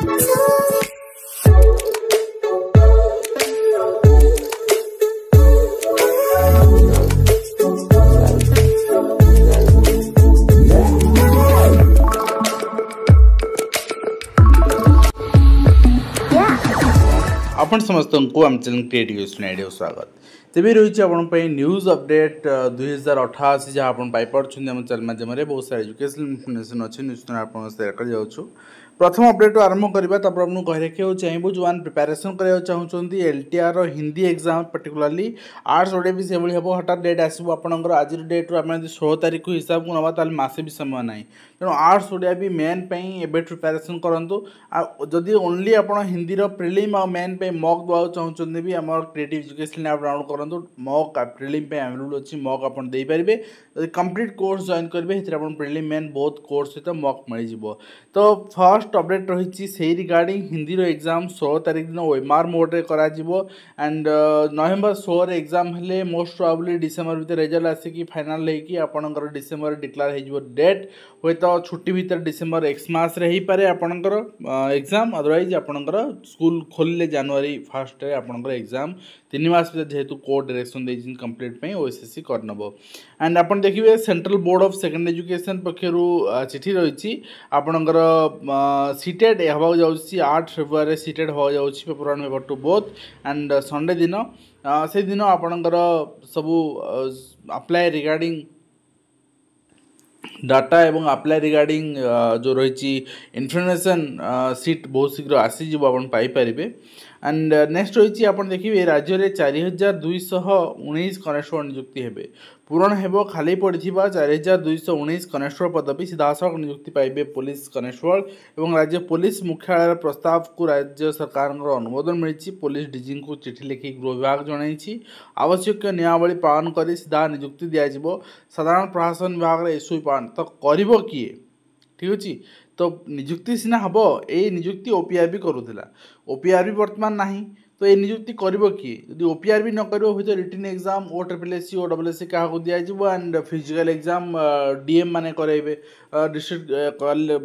आपण समस्त को आम चैनल क्रिएटिव आइडिया स्वागत तेज रही है न्यूज अपडेट 2088 जहाँ आप पाइपुं आम चैनल मध्यम बहुत सारा एजुकेशनल इनफर्मेशन अच्छी न्यूज आप सेयार कर प्रथम अपडेट आरंभ करवा तापर आपको कह रखा चाहिए जो मैंने प्रिपेरेसन करा चाहते LTR Hindi exam particularly arts Odia भी से हम हठात डेट आसो आपंकर आज डेट रू आम 16 तारीख हिसाब को नवा ताल मसे भी समय ना तेणु आर्ट्स ओडिया भी मेन एवं प्रिपेरेसन करूँ जदि ओनली आप हिंदी प्रिलिम आ मेन मक देवा चाहते भी आम क्रिएटिव एजुकेशन ऐप डाउनलोड करूँ मक प्रिलिम अवेलेबल अच्छी मक आप देपारे कंप्लीट कोर्स जॉइन करेंगे प्रिलिम मेन बहुत कोर्स सहित मक मिल तो फर्स्ट अपडेट रही से रिगार्डिंग हिंदी एग्जाम 16 तारीख दिन ओएमआर मोड करा एंड नवेम्बर 16 एग्जाम हेले मोस्ट प्रोबेबली डिसेम्बर भीतर रिजल्ट आसिकी फाइनल होगी आपंकर डिसेम्बर डिक्लेयर हो डेट हे तो छुट्टी भीतर डिसेम्बर एक्समास रे ही पारे आपंकर एग्जाम अदरवाइज आपंकर स्कूल खोलिले जनवरी 1 आपंकर एग्जाम 3 मास भीतर जेहेतु कोर्ट डायरेक्शन देइछिन कंप्लीट पे ओएसएससी करनब एंड आपन देखिबे central board of secondary education पक्षरु चिठी रही आपनकर सीटेड हवा जाउछि 8 फेब्रुआरी सीटेड हवा जाउछि paper 1 paper 2 both and Sunday दिन से दिन आपनकर सबु अप्लाई रिगार्डिंग डाटा एवं अप्लाई रिगार्डिंग जो रही इनफर्मेशन सीट बहुत शीघ्र आसीज आप पाइपर एंड नेक्स्ट रही आप देखिए राज्य में 4219 कनेस्टेबल नियुक्ति हे पूरण हेब खाली पड़ी 4219 कनेस्टेबल पदवी सीधासख नियुक्ति पाइबे पुलिस कनेस्टेबल एवं राज्य पुलिस मुख्यालय प्रस्ताव को राज्य सरकार अनुमोदन मिली पुलिस डीजी को चिठी लिखि गृह विभाग जनई आवश्यक नियमावली पालन कर सीधा नियुक्ति दिज्व साधारण प्रशासन विभाग एसओपी पालन तो कर किए ठीक अच्छे तो नियुक्ति सीना हम ये नियुक्ति ओपीआर भी करूला ओपीआर भी बर्तमान नहीं तो ये नियुक्ति कर किए यदि ओपीआर भी न कर तो रिटन एग्जाम ओ ट्रिपलएससी ओ डबलएससी क्या दिज्व एंड फिजिकल एग्जाम डीएम माने करेबे डिस्ट्रिक्ट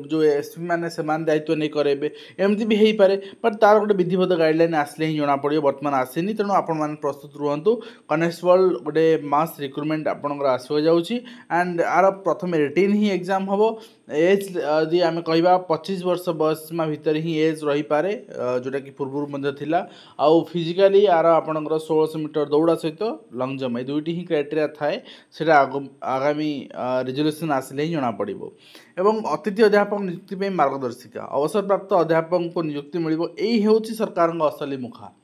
जो एसपी माने से दायित्व नहीं करेबे एमती भी हो पारे बट तार गोटे विधिवत गाइडलाइन आसले ही जना पड़े बर्तमान आसेनी तेणु आपण प्रस्तुत रुहतु कनेस्टेबल गोटे मास रिक्रुटमेंट आपंकर आसवा जाऊँगी एंड आर प्रथम रिटन ही एग्जाम हम एज यदि आम कह 25 वर्ष बयस सीमा भितर ही एज रही पारे जोटा कि पूर्व थिला आउ फिजिकाली आर आपंकर 1600 मीटर दौड़ा सहित लंग जंप ये दुईटी ही क्राइटेरिया थाए से आगामी रिजोल्यूशन आसिले ही जना पड़ो एवं अतिथि अध्यापक नियुक्ति मार्गदर्शिका अवसरप्राप्त अध्यापक को नियुक्ति मिल यही हूँ सरकार असली मुखा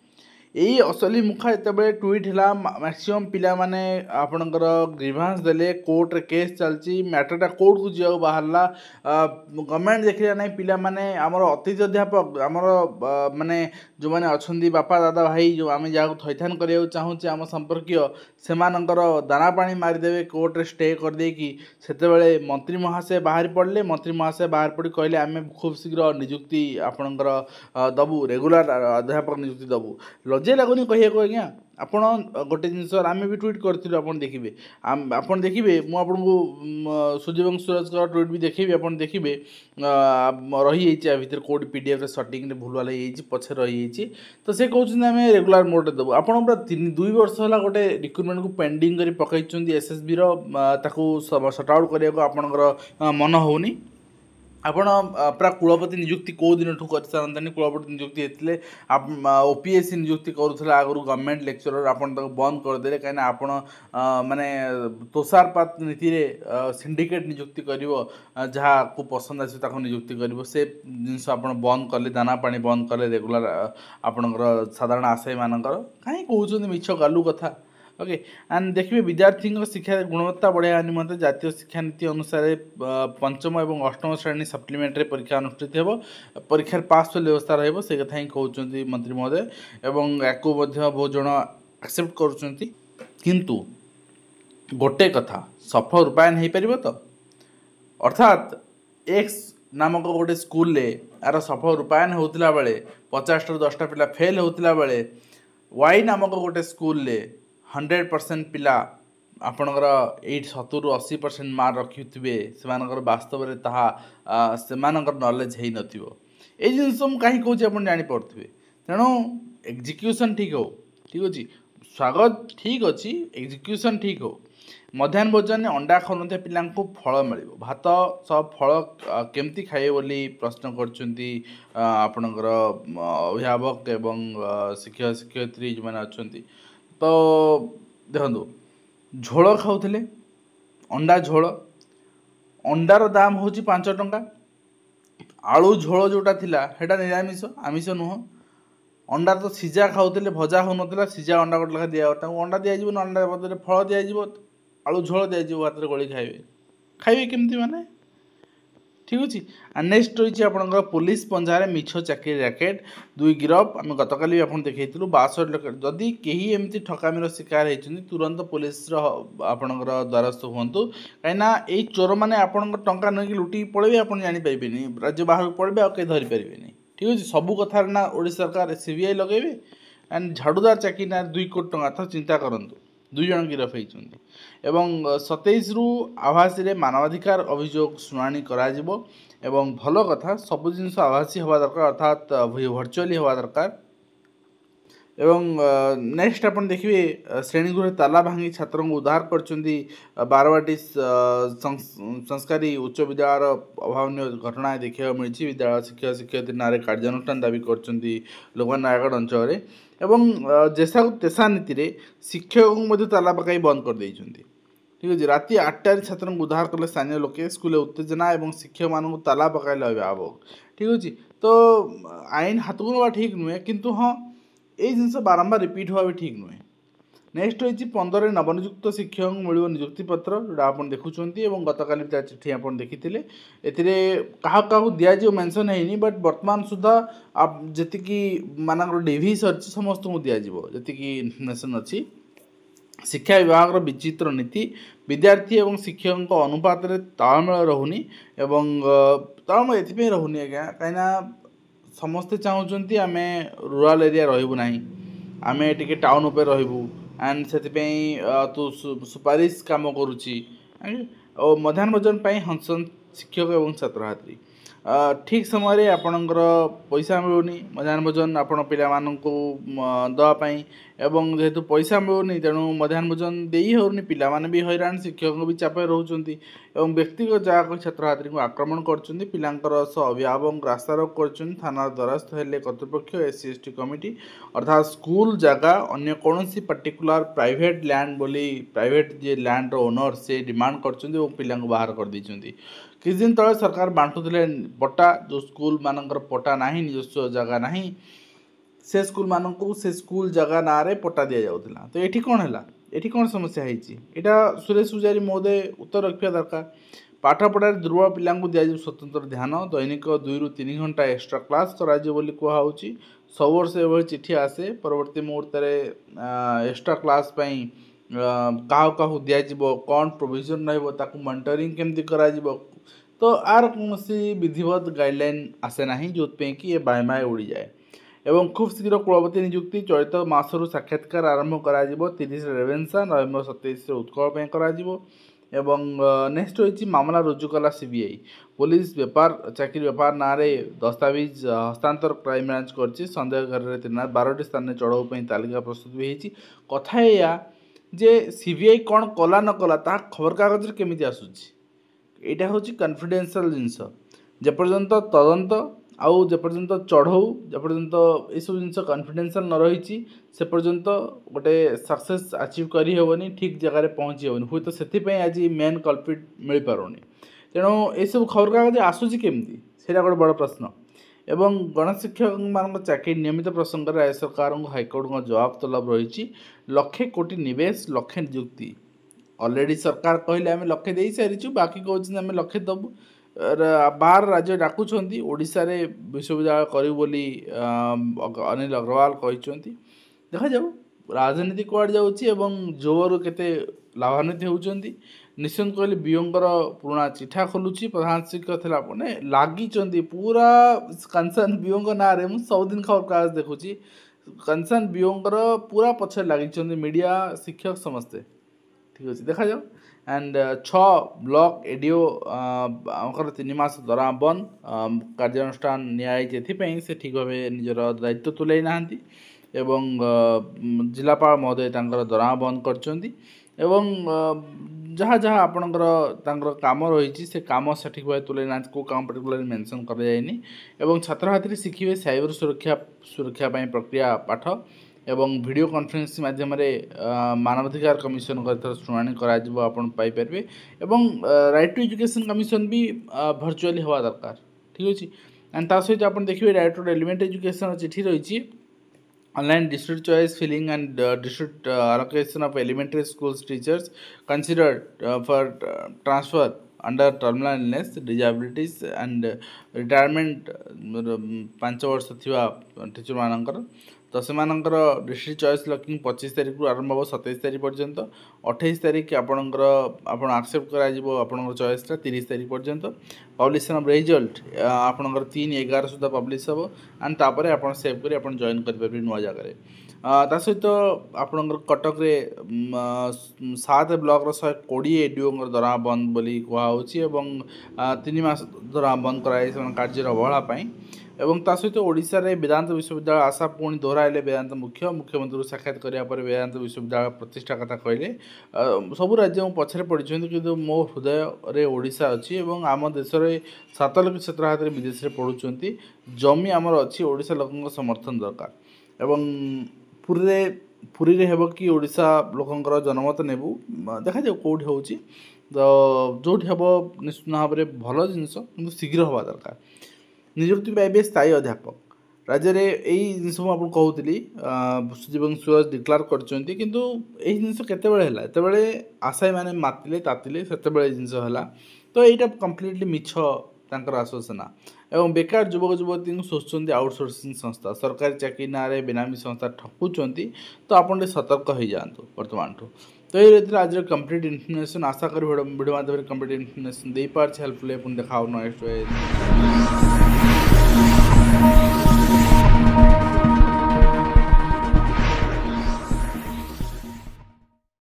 यही असली मुखा जिते ट्वीट है मैक्सीम पिला माने आपणकर ग्रीभांस देले कोर्ट रे केस चलती मैटरटा कोर्ट को जा बाहरला गवर्नमेंट देखला नहीं पिला माने आमर अतिथि अध्यापक आमर माने जो माने अछंदी बापा दादा भाई जो आम जहाँ थैथान करिया चाहूँचे आम संपर्कीय सेमानंकर दाना पानी मारिदेवे कोर्ट रे स्टे कर देकी सेतेबेले मंत्री महाशय बाहर पड़े मंत्री महाशय बाहर पड़ी कहले आम खूब शीघ्र नियुक्ति आपणकर दबु रेगुलर अध्यापक नियुक्ति दबु लज्जा लगुनि कहूँ आज्ञा आपण गोटे जिनस आम भी ट्वीट करूँ आप देखिए आप देखिए मुझे सूर्यवंश ट्वीट भी देखी आप देखिए रही भर कौट पीडीएफ सटिंग भूलभाल पछे रही तो से कहते आम रेगुलर मोड देव आप पूरा 2 वर्ष है गोटे रिक्रुटमेंट को पेंडिंग कर पकई एसएसबी सट आउट करने आपंकर मन होनी आपण पूरा कुलपति नियुक्ति कौ दिन कर सारंतानी कुलपति नियुक्ति होते ओपीएससी नियुक्ति करूला आगु गवर्नमेंट लेक्चरर आप बंद करदे कहीं आपण माने तुषारपात नीति रे सिंडिकेट नियुक्ति कर जहाँ को पसंद आस नियुक्ति कर से जिनस आप बंद कले दाना पानी बंद कले रेगुलर आपणकर साधारण आशय मानकर कहीं कहते मिछ गालू कथा ओके एंड देखिए विद्यार्थी शिक्षा गुणवत्ता बढ़ाया निमंते जातीय शिक्षा नीति अनुसार 5म और 8म श्रेणी सप्लीमेंटरी परीक्षा अनुष्ठित हो परीक्षार पास व्यवस्था रही से कथा ही कहते मंत्री महोदय एवं या बहुत जन एक्सेप्ट करुँच किंतु गोटे कथा सफल रूपायन हो पार तो अर्थात एक्स नामक गोटे स्कूल यार सफल रूपायन होता बेले 50 ରୁ 10ଟା पिला फेल होता बेले वाई नामक गोटे स्कूल 100% पिला ଆପଣଙ୍କର 70-80% ମାର୍କ ରଖିଥିବେ ସେମାନଙ୍କର ବାସ୍ତବରେ ତାହା ସେମାନଙ୍କର ନଲେଜ ହେଇନଥିବ। ଏଇ ଜିନିଷ ମୁଁ କାହିଁକି କହୁଛି ଆପଣ ଜାଣିପାରୁଥିବେ। ତେଣୁ ଏକ୍ଜିକ୍ୟୁସନ୍ ଠିକ୍ ହଉ, ଠିକ୍ ଅଛି, ସ୍ୱାଗତ ଠିକ୍ ଅଛି, ଏକ୍ଜିକ୍ୟୁସନ୍ ଠିକ୍ ହଉ। ମଧ୍ୟାହ୍ନ ଭୋଜନରେ ଅଣ୍ଡା ଖାଉନଥିବା ପିଲାଙ୍କୁ ଫଳ ମିଳିବ। ଭାତ ସହ ଫଳ କେମିତି ଖାଇବେ ବୋଲି ପ୍ରଶ୍ନ କରୁଛନ୍ତି ଆପଣଙ୍କର ଅଭିଭାବକ ଏବଂ ଶିକ୍ଷକ ଶିକ୍ଷୟିତ୍ରୀ ଯେଉଁମାନେ ଅଛନ୍ତି। ତ ଦେଖନ୍ତୁ, ଝୋଳ ଖାଉଥିଲେ, ଅଣ୍ଡା ଝୋଳ, ଅଣ୍ଡାର ଦାମ ହେଉଛି 5 ଟଙ୍କା। ଆଳୁ ଝୋଳ ଯେଉଁଟା ଥିଲା ସେଇଟା ନିରାମିଷ, ଆମିଷ ନୁହଁ। ଅଣ୍ଡା ତ ସିଝା ଖାଉଥିଲେ, ଭଜା ହେଉନଥିଲା, ସିଝା ଅଣ୍ଡା ଗୋଟେ ଲେଖା ଦିଆଯିବ। ତାଙ୍କୁ ଅଣ୍ଡା ଦିଆଯିବ ନା ଅଣ୍ଡା ବଦଳରେ ଫଳ ଦିଆଯିବ, ଆଳୁ ଝୋଳ ଦିଆଯିବ, ଭାତରେ ଗୋଳି ଖାଇବେ। ଖାଇବେ କେମିତି ମାନେ? ଠିକ୍ ଅଛି। ଆଉ ନେକ୍ସଟ ରହିଛି ଆପଣଙ୍କର ପୋଲିସ ପଞ୍ଝାରେ ମିଛ ଚାକିରି ରାକେଟ 2 ଗିରଫ। ଆମେ ଗତକାଲି ବି ଆପଣ ଦେଖେଇଥିଲୁ 62 ଲକ୍ଷ। ଯଦି କେହି ଏମିତି ଠକାମିର ଶିକାର ହେଇଛନ୍ତି ତୁରନ୍ତ ପୋଲିସର ଆପଣଙ୍କର ଦ୍ୱାରସ୍ଥ ହୁଅନ୍ତୁ। କାହିଁକିନା ଏଇ ଚୋରମାନେ ଆପଣଙ୍କ ଟଙ୍କା ନେଇକି ଲୁଟିକି ପଳେଇବେ, ଆପଣ ଜାଣିପାରିବେନି, ରାଜ୍ୟ ବାହାରକୁ ପଳେଇବେ, ଆଉ କେହି ଧରିପାରିବେନି। ଠିକ୍ ଅଛି। ସବୁ କଥାରେ ନା ଓଡ଼ିଶା ସରକାର CBI ଲଗେଇବେ ଆଣ୍ଡ ଝାଡ଼ୁଦାର ଚାକିରି ନା 2 କୋଟି ଟଙ୍କା। ତ ଚିନ୍ତା କରନ୍ତୁ, 2 ଜଣ ଗିରଫ ହେଇଛନ୍ତି। ଏବଂ 27ରୁ ଆଭାସୀରେ ମାନବାଧିକାର ଅଭିଯୋଗ ଶୁଣାଣି କରାଯିବ। ଏବଂ ଭଲ କଥା, ସବୁ ଜିନିଷ ଆଭାସୀ ହେବା ଦରକାର, ଅର୍ଥାତ୍ ଭର୍ଚୁଆଲି ହେବା ଦରକାର। ଏବଂ ନେକ୍ସଟ ଆପଣ ଦେଖିବେ ଶ୍ରେଣୀଗୃହରେ ତାଲା ଭାଙ୍ଗି ଛାତ୍ରଙ୍କୁ ଉଦ୍ଧାର କରିଛନ୍ତି ବାରବାଟୀ ସଂସ୍କାରୀ ଉଚ୍ଚ ବିଦ୍ୟାଳୟର ଅଭାବନୀୟ ଘଟଣା ଦେଖିବାକୁ ମିଳିଛି। ବିଦ୍ୟାଳୟ ଶିକ୍ଷକ ଶିକ୍ଷୟିତ୍ରୀ ନାଁରେ କାର୍ଯ୍ୟାନୁଷ୍ଠାନ ଦାବି କରିଛନ୍ତି ଲୋକମାନେ ନୟାଗଡ଼ ଅଞ୍ଚଳରେ। ଏବଂ ଯେସାକୁ ତେସା ନୀତିରେ ଶିକ୍ଷକଙ୍କୁ ମଧ୍ୟ ତାଲା ପକାଇ ବନ୍ଦ କରିଦେଇଛନ୍ତି। ଠିକ୍ ଅଛି। ରାତି 8ଟାରେ ଛାତ୍ରଙ୍କୁ ଉଦ୍ଧାର କଲେ ସ୍ଥାନୀୟ ଲୋକେ। ସ୍କୁଲରେ ଉତ୍ତେଜନା ଏବଂ ଶିକ୍ଷକମାନଙ୍କୁ ତାଲା ପକାଇଲେ ଅଭିଭାବକ। ଠିକ୍ ଅଛି। ତ ଆଇନ ହାତକୁ ନେବା ଠିକ୍ ନୁହେଁ, କିନ୍ତୁ ହଁ ଏଇ ଜିନିଷ ବାରମ୍ବାର ରିପିଟ୍ ହେବା ବି ଠିକ୍ ନୁହେଁ। ନେକ୍ସଟ ହୋଇଛି 15ରେ ନବନିଯୁକ୍ତ ଶିକ୍ଷକଙ୍କୁ ମିଳିବ ନିଯୁକ୍ତିପତ୍ର, ଯେଉଁଟା ଆପଣ ଦେଖୁଛନ୍ତି। ଏବଂ ଗତକାଲି ତା ଚିଠି ଆପଣ ଦେଖିଥିଲେ। ଏଥିରେ କାହାକୁ କାହାକୁ ଦିଆଯିବ ମେନସନ୍ ହେଇନି, ବଟ୍ ବର୍ତ୍ତମାନ ସୁଦ୍ଧା ଯେତିକି ମାନଙ୍କର ଡିଭି ସରିଛି ସମସ୍ତଙ୍କୁ ଦିଆଯିବ, ଯେତିକି ଇନଫର୍ମେସନ୍ ଅଛି। ଶିକ୍ଷା ବିଭାଗର ବିଚିତ୍ର ନୀତି, ବିଦ୍ୟାର୍ଥୀ ଏବଂ ଶିକ୍ଷକଙ୍କ ଅନୁପାତରେ ତାଳମେଳ ରହୁନି। ଏବଂ ତାଳମେଳ ଏଥିପାଇଁ ରହୁନି ଆଜ୍ଞା, କାହିଁକିନା ସମସ୍ତେ ଚାହୁଁଛନ୍ତି ଆମେ ରୁରାଲ୍ ଏରିଆ ରହିବୁ ନାହିଁ, ଆମେ ଟିକେ ଟାଉନ୍ ଉପରେ ରହିବୁ। ଆଣ୍ଡ ସେଥିପାଇଁ ସୁପାରିଶ କାମ କରୁଛି। ଓ ମଧ୍ୟାହ୍ନ ଭୋଜନ ପାଇଁ ହଂସନ ଶିକ୍ଷକ ଏବଂ ଛାତ୍ରଛାତ୍ରୀ। ଠିକ୍ ସମୟରେ ଆପଣଙ୍କର ପଇସା ମିଳୁନି ମଧ୍ୟାହ୍ନ ଭୋଜନ ଆପଣ ପିଲାମାନଙ୍କୁ ଦେବା ପାଇଁ। ଏବଂ ଯେହେତୁ ପଇସା ମିଳୁନି ତେଣୁ ମଧ୍ୟାହ୍ନ ଭୋଜନ ଦେଇ ହେଉନି, ପିଲାମାନେ ବି ହଇରାଣ, ଶିକ୍ଷକ ବି ଚାପରେ ରହୁଛନ୍ତି। ଏବଂ ବ୍ୟକ୍ତିଗତ ଜାଗାକୁ ଛାତ୍ରଛାତ୍ରୀଙ୍କୁ ଆକ୍ରମଣ କରୁଛନ୍ତି। ପିଲାଙ୍କର ସହ ଅଭିଭାବକ ରାସ୍ତାରୋକ କରୁଛନ୍ତି। ଥାନାର ଦ୍ୱାରସ୍ଥ ହେଲେ କର୍ତ୍ତୃପକ୍ଷ, SC/ST କମିଟି, ଅର୍ଥାତ୍ ସ୍କୁଲ ଜାଗା ଅନ୍ୟ କୌଣସି ପାର୍ଟିକୁଲାର ପ୍ରାଇଭେଟ୍ ଲ୍ୟାଣ୍ଡ ବୋଲି ପ୍ରାଇଭେଟ୍ ଯିଏ ଲ୍ୟାଣ୍ଡର ଓନର୍ ସେ ଡିମାଣ୍ଡ କରୁଛନ୍ତି ଏବଂ ପିଲାଙ୍କୁ ବାହାର କରିଦେଇଛନ୍ତି। କିଛି ଦିନ ତଳେ ସରକାର ବାଣ୍ଟୁଥିଲେ ପଟ୍ଟା, ଯେଉଁ ସ୍କୁଲମାନଙ୍କର ପଟ୍ଟା ନାହିଁ, ନିଜସ୍ୱ ଜାଗା ନାହିଁ, ସେ ସ୍କୁଲମାନଙ୍କୁ ସେ ସ୍କୁଲ ଜାଗା ନାଁରେ ପଟ୍ଟା ଦିଆଯାଉଥିଲା। ତ ଏଠି କ'ଣ ହେଲା, ଏଠି କ'ଣ ସମସ୍ୟା ହେଇଛି, ଏଇଟା ସୁରେଶ ପୂଜାରୀ ମହୋଦୟ ଉତ୍ତର ରଖିବା ଦରକାର। ପାଠପଢ଼ାରେ ଦୁର୍ବଳ ପିଲାଙ୍କୁ ଦିଆଯିବ ସ୍ୱତନ୍ତ୍ର ଧ୍ୟାନ, ଦୈନିକ 2ରୁ 3 ଘଣ୍ଟା ଏକ୍ସଟ୍ରା କ୍ଲାସ୍ କରାଯିବ ବୋଲି କୁହାହେଉଛି। ସବୁ ବର୍ଷ ଏଭଳି ଚିଠି ଆସେ, ପରବର୍ତ୍ତୀ ମୁହୂର୍ତ୍ତରେ ଏକ୍ସଟ୍ରା କ୍ଲାସ୍ ପାଇଁ କାହାକୁ କାହାକୁ ଦିଆଯିବ, କ'ଣ ପ୍ରୋଭିଜନ୍ ରହିବ, ତାକୁ ମନିଟରିଂ କେମିତି କରାଯିବ। ତ ଆର କୌଣସି ବିଧିବଦ୍ଧ ଗାଇଡ଼ଲାଇନ୍ ଆସେ ନାହିଁ, ଯେଉଁଥିପାଇଁ କି ଏ ବାଏମାଏ ଉଡ଼ିଯାଏ। ଏବଂ ଖୁବ୍ ଶୀଘ୍ର କୁଳପତି ନିଯୁକ୍ତି, ଚଳିତ ମାସରୁ ସାକ୍ଷାତକାର ଆରମ୍ଭ କରାଯିବ। 30ରେ ରେଭେନ୍ସା, ନଭେମ୍ବର 27ରେ ଉତ୍କଳ ପାଇଁ କରାଯିବ। ଏବଂ ନେକ୍ସଟ ରହିଛି ମାମଲା ରୁଜୁ କଲା CBI। ପୋଲିସ ଚାକିରି ବେପାର ନାଁରେ ଦସ୍ତାବିଜ ହସ୍ତାନ୍ତର କ୍ରାଇମବ୍ରାଞ୍ଚ କରିଛି। ସନ୍ଦେହକାରୀରେ 12ଟି ସ୍ଥାନରେ ଚଢ଼ଉ ପାଇଁ ତାଲିକା ପ୍ରସ୍ତୁତ ବି ହେଇଛି। କଥା ଏଇଆ ଯେ CBI କ'ଣ କଲା ନ କଲା ତାହା ଖବରକାଗଜରେ କେମିତି ଆସୁଛି, ଏଇଟା ହେଉଛି କନଫିଡେନ୍ସିଆଲ୍ ଜିନିଷ। ଯେପର୍ଯ୍ୟନ୍ତ ତଦନ୍ତ ଆଉ ଯେପର୍ଯ୍ୟନ୍ତ ଚଢ଼ଉ, ଯେପର୍ଯ୍ୟନ୍ତ ଏସବୁ ଜିନିଷ କନଫିଡେନ୍ସିଆଲ୍ ନ ରହିଛି ସେ ପର୍ଯ୍ୟନ୍ତ ଗୋଟେ ସକ୍ସେସ୍ ଆଚିଭ୍ କରିହେବନି, ଠିକ୍ ଜାଗାରେ ପହଞ୍ଚି ହେବନି। ହୁଏତ ସେଥିପାଇଁ ଆଜି ମେନ୍ କଲପ୍ରିଟ୍ ମିଳିପାରୁନି। ତେଣୁ ଏସବୁ ଖବରକାଗଜ ଆସୁଛି କେମିତି, ସେଇଟା ଗୋଟେ ବଡ଼ ପ୍ରଶ୍ନ। ଏବଂ ଗଣଶିକ୍ଷକମାନଙ୍କ ଚାକିରି ନିୟମିତ ପ୍ରସଙ୍ଗରେ ରାଜ୍ୟ ସରକାରଙ୍କୁ ହାଇକୋର୍ଟଙ୍କ ଜବାବ ତଲବ ରହିଛି। 1,00,000 କୋଟି ନିବେଶ, 1,00,000 ନିଯୁକ୍ତି। ଅଲରେଡ଼ି ସରକାର କହିଲେ ଆମେ 1,00,000 ଦେଇସାରିଛୁ, ବାକି କହୁଛନ୍ତି ଆମେ 1,00,000 ଦେବୁ। ବାହାର ରାଜ୍ୟ ଡାକୁଛନ୍ତି, ଓଡ଼ିଶାରେ ବିଶ୍ୱବିଦ୍ୟାଳୟ କରିବୁ ବୋଲି ଅନିଲ ଅଗ୍ରୱାଲ କହିଛନ୍ତି। ଦେଖାଯାଉ ରାଜନୀତି କୁଆଡ଼େ ଯାଉଛି ଏବଂ ଜୋରୁ କେତେ ଲାଭାନ୍ୱିତ ହେଉଛନ୍ତି। ନିଶ୍ଚନ୍ତ କହିଲେ ବିଓଙ୍କର ପୁରୁଣା ଚିଠା ଖୋଲୁଛି। ପ୍ରଧାନ ଶିକ୍ଷକ ଥିଲା ମାନେ ଲାଗିଛନ୍ତି ପୁରା କନସର୍ନ ବିଓଙ୍କ ନାଁରେ। ମୁଁ ସବୁଦିନ ଖବରକାଗଜ ଦେଖୁଛି, କନସର୍ନ ବିଓଙ୍କର ପୁରା ପଛରେ ଲାଗିଛନ୍ତି ମିଡ଼ିଆ, ଶିକ୍ଷକ ସମସ୍ତେ। ठीक अच्छे देखा जाओ एंड 6 ब्लॉक एडीओ आमकर 3 मास दरा बंद कार्यानुष्ठान नियाई से ठीक भाव निजर दायित्व तुले ना एवं जिलापाल महोदय दरा बंद कर जहाँ जहाँ आपणकर काम रही से काम सठिक भाव तुले ना को काम पर्टिकुलर मेंशन कराइनि एवं छात्र छात्री शिखिए साइबर सुरक्षा प्रक्रिया पाठ एवं वीडियो कॉन्फ्रेंस माध्यम मानवाधिकार कमिशन शुणाणी कराइपर एवं राइट टू एजुकेशन कमिशन भी भर्चुआली हवा दरकार ठीक अच्छे एंड ता सहित आप देखिए राइट टू एलिमेंटरी एजुकेशन चिठी रही online district choice filling and district allocation of elementary schools teachers considered for transfer under terminal illness disabilities and retirement 5 वर्ष थिबा टीचर मानकर तो से डिस्ट्रिक्ट चॉइस लॉकिंग 25 तारीख रु आरंभ हो 27 तारीख पर्यंत 28 तारीख आपणकर आपण एक्सेप्ट करा चॉइस 30 तारीख पर्यंत पब्लिशन ऑफ रिजल्ट आपणकर 3/11 सुधा पब्लिश हम एंड तापर आप सेव कर आप जॉइन करेंगे नुआ जगह ता सहित आपणकर कटक 7 ब्लॉक 120 एडीओ दरा बंद बोली कहुच्छी 3 मास दरा बंद कराई कार्य अवहेला एवं ता सहित ओडिशा रे वेदांत विश्वविद्यालय आशा पुणी दोहराइले वेदांत मुख्यमंत्री साक्षात करिया पर वेदांत विश्वविद्यालय प्रतिष्ठा कथा कहले सबु राज्य पछरे पड़िछन कि मो हृदय रे ओडिशा अछि एवं आम देश रे 7 लाख छात्र छात्री विदेश रे पढुचंती जमी आमर अछि ओडिशा लोकन समर्थन दरकार एवं पुरी रे हेबो कि ओडिशा लोकन जनमत नेबु देखा जाऊ कोठी होउची तो जोठी हेबो निश्चित भाव में भल जिनस किंतु शीघ्र हवा दरकार नियुक्ति पाइबे स्थायी अध्यापक राज्य में यही जिनस मुझे कहूली सुजीवन सुरज डिक्लेयर करते किंतु यही जिनस केतबेले आशायी मैंने मातिले तातिले से जिनस है तो यहाँ कम्प्लीटली मिछ तांकर आश्वासना एवं बेकार युवक युवती सोचुंट आउटसोर्सिंग संस्था सरकारी चाकरी ना बेनामी संस्था ठकुंट तो आपन सतर्क हो जातु बर्तमान तो ये आज कंप्लीट इन्फर्मेशन आशा करी वीडियो माध्यम कंप्लीट इन्फर्मेशन दे पार्छ हेल्पफुल देखा नेक्स्ट